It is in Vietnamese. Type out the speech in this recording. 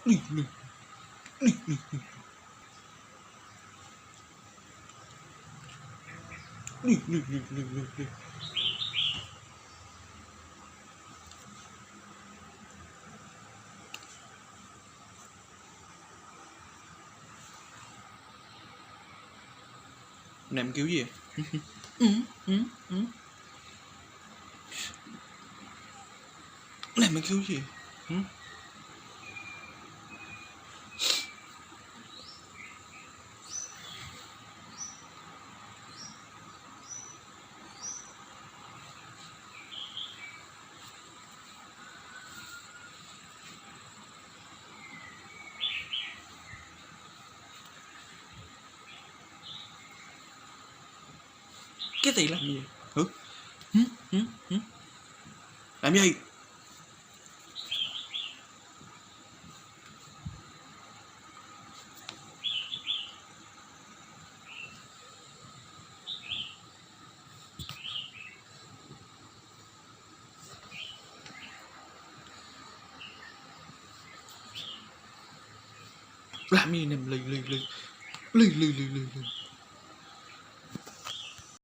Lì, lì, lì, lì, lì. Lì, lì, lì, lì, lì, lì. Này em kêu gì vậy? Này mày kêu gì? Cái gì làm gì? Làm gì? Làm gì nè, lì lì lì lì lì lì lì lì.